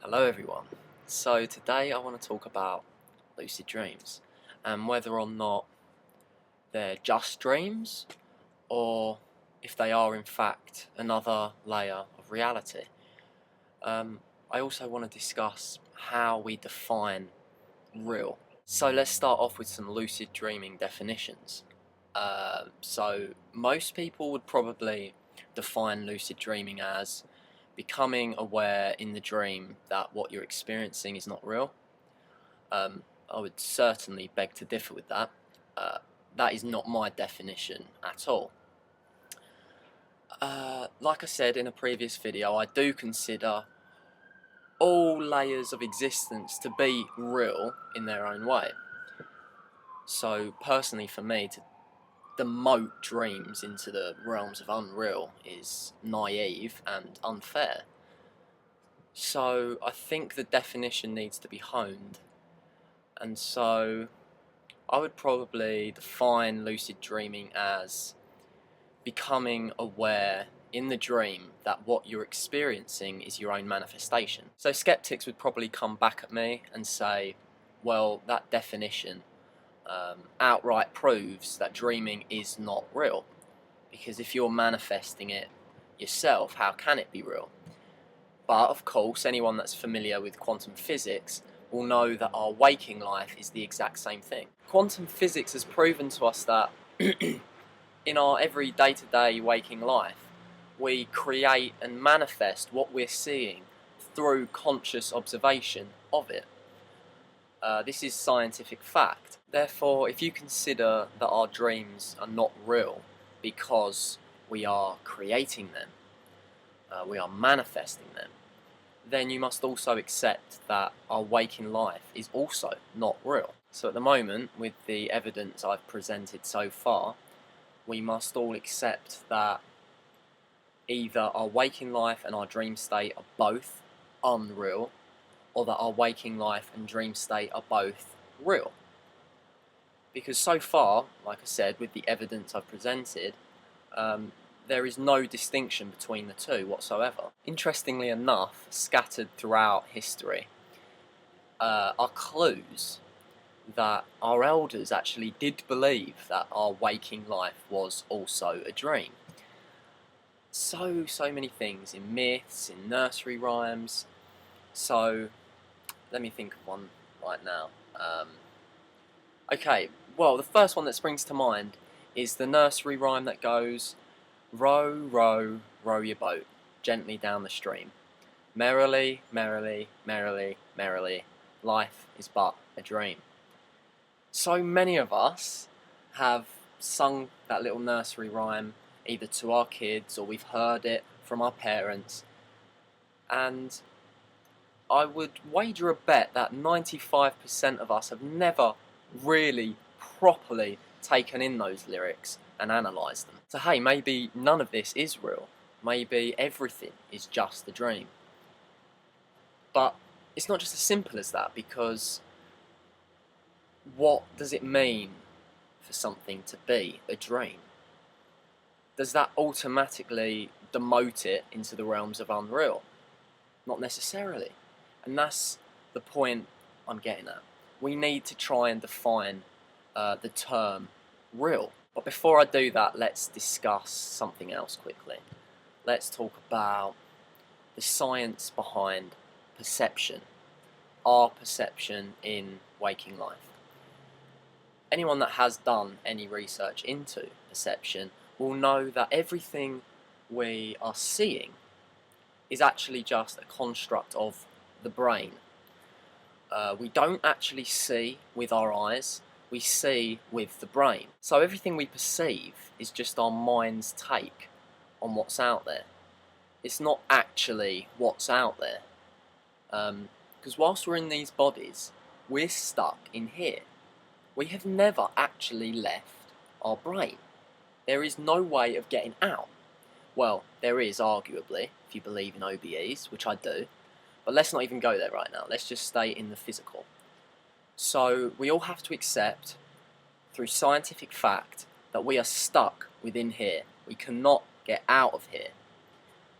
Hello everyone. So today I want to talk about lucid dreams and whether or not they're just dreams or if they are in fact another layer of reality. I also want to discuss how we define real. So let's start off with some lucid dreaming definitions. So most people would probably define lucid dreaming as becoming aware in the dream that what you're experiencing is not real. I would certainly beg to differ with that. That is not my definition at all. Like I said in a previous video, I do consider all layers of existence to be real in their own way. So personally for me, to demote dreams into the realms of unreal is naive and unfair. So I think the definition needs to be honed, and so I would probably define lucid dreaming as becoming aware in the dream that what you're experiencing is your own manifestation. So skeptics would probably come back at me and say, well, that definition outright proves that dreaming is not real, because if you're manifesting it yourself, how can it be real? But of course, anyone that's familiar with quantum physics will know that our waking life is the exact same thing. Quantum physics has proven to us that in our every day-to-day waking life, we create and manifest what we're seeing through conscious observation of it. This is scientific fact. Therefore, if you consider that our dreams are not real because we are creating them, we are manifesting them, then you must also accept that our waking life is also not real. So at the moment, with the evidence I've presented so far, we must all accept that either our waking life and our dream state are both unreal, or that our waking life and dream state are both real. Because so far, like I said, with the evidence I've presented, there is no distinction between the two whatsoever. Interestingly enough, scattered throughout history are clues that our elders actually did believe that our waking life was also a dream. So many things in myths, in nursery rhymes. So let me think of one right now. Okay, well, the first one that springs to mind is the nursery rhyme that goes, row, row, row your boat gently down the stream. Merrily, merrily, merrily, merrily, life is but a dream. So many of us have sung that little nursery rhyme either to our kids or we've heard it from our parents, and I would wager a bet that 95% of us have never really properly taken in those lyrics and analysed them. So hey, maybe none of this is real. Maybe everything is just a dream. But it's not just as simple as that, because what does it mean for something to be a dream? Does that automatically demote it into the realms of unreal? Not necessarily. And that's the point I'm getting at. We need to try and define the term real. But before I do that, let's discuss something else quickly. Let's talk about the science behind perception, our perception in waking life. Anyone that has done any research into perception will know that everything we are seeing is actually just a construct of the brain. We don't actually see with our eyes, we see with the brain. So everything we perceive is just our mind's take on what's out there. It's not actually what's out there. Because whilst we're in these bodies, we're stuck in here. We have never actually left our brain. There is no way of getting out. Well, there is, arguably, if you believe in OBEs, which I do. But let's not even go there right now. Let's just stay in the physical. So we all have to accept, through scientific fact, that we are stuck within here. We cannot get out of here.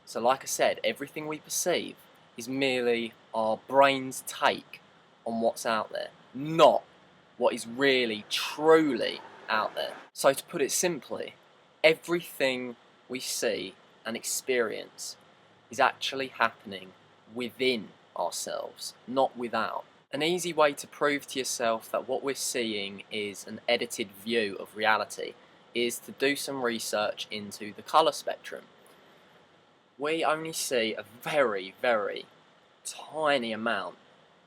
So like I said, everything we perceive is merely our brain's take on what's out there, not what is really, truly out there. So to put it simply, everything we see and experience is actually happening within ourselves, not without. An easy way to prove to yourself that what we're seeing is an edited view of reality is to do some research into the colour spectrum. We only see a very, very tiny amount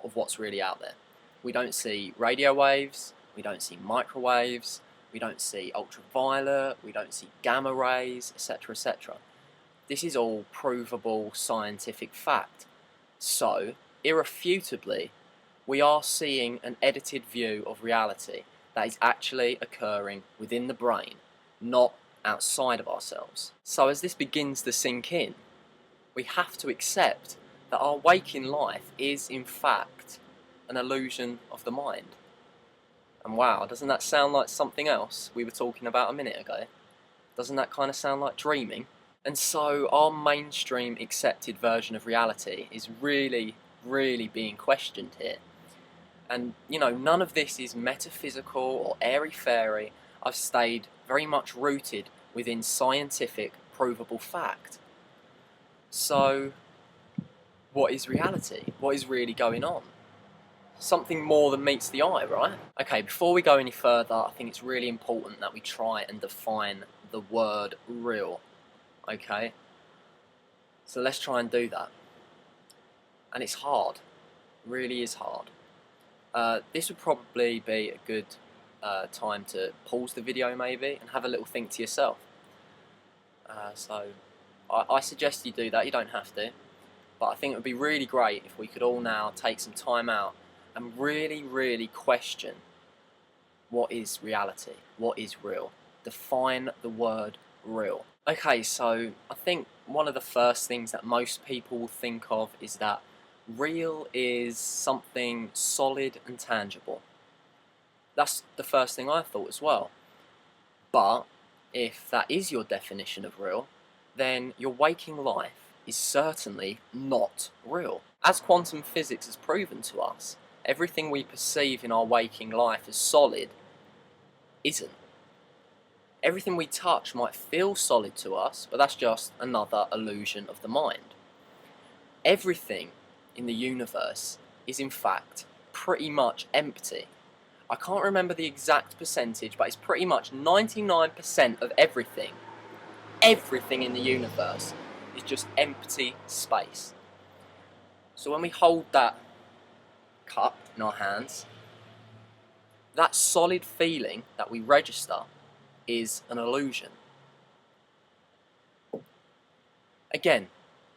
of what's really out there. We don't see radio waves, we don't see microwaves, we don't see ultraviolet, we don't see gamma rays, etc., etc. This is all provable scientific fact. So, irrefutably, we are seeing an edited view of reality that is actually occurring within the brain, not outside of ourselves. So as this begins to sink in, we have to accept that our waking life is in fact an illusion of the mind. And wow, doesn't that sound like something else we were talking about a minute ago? Doesn't that kind of sound like dreaming? And so our mainstream accepted version of reality is really, really being questioned here. And you know, none of this is metaphysical or airy-fairy. I've stayed very much rooted within scientific, provable fact. So, what is reality? What is really going on? Something more than meets the eye, right? Okay, before we go any further, I think it's really important that we try and define the word real. Okay? So let's try and do that. And it's hard. It really is hard. This would probably be a good time to pause the video maybe and have a little think to yourself. So I suggest you do that. You don't have to. But I think it would be really great if we could all now take some time out and really, really question what is reality, what is real. Define the word real. Okay, so I think one of the first things that most people will think of is that real is something solid and tangible. That's the first thing I thought as well. But if that is your definition of real, then your waking life is certainly not real. As quantum physics has proven to us, everything we perceive in our waking life as solid isn't. Everything we touch might feel solid to us, but that's just another illusion of the mind. Everything in the universe is in fact pretty much empty. I can't remember the exact percentage, but it's pretty much 99% of everything in the universe is just empty space. So when we hold that cup in our hands, that solid feeling that we register is an illusion. Again,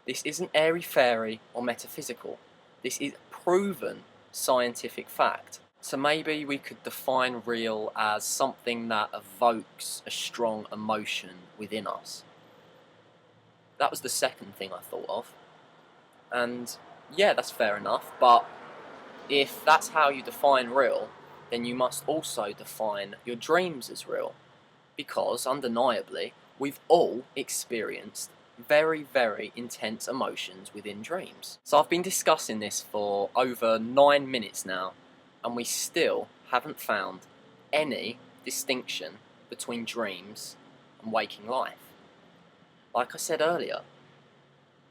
this isn't airy-fairy or metaphysical. This is proven scientific fact. So maybe we could define real as something that evokes a strong emotion within us. That was the second thing I thought of. And yeah, that's fair enough, but if that's how you define real, then you must also define your dreams as real. Because, undeniably, we've all experienced very, very intense emotions within dreams. So I've been discussing this for over 9 minutes now, and we still haven't found any distinction between dreams and waking life. Like I said earlier,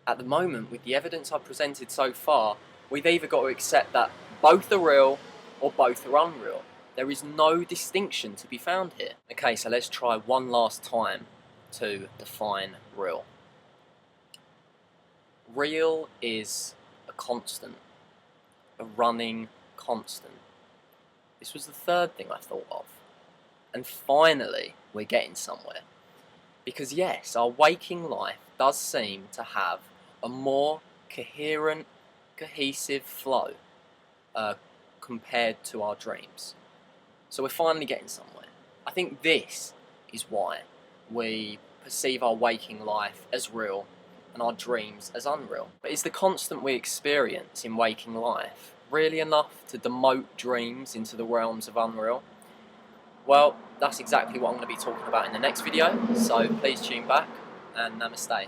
at the moment, with the evidence I've presented so far, we've either got to accept that both are real or both are unreal. There is no distinction to be found here. Okay, so let's try one last time to define real. Real is a constant, a running constant. This was the third thing I thought of. And finally, we're getting somewhere. Because yes, our waking life does seem to have a more coherent, cohesive flow compared to our dreams. So we're finally getting somewhere. I think this is why we perceive our waking life as real and our dreams as unreal. But is the constant we experience in waking life really enough to demote dreams into the realms of unreal? Well, that's exactly what I'm going to be talking about in the next video, so please tune back, and namaste.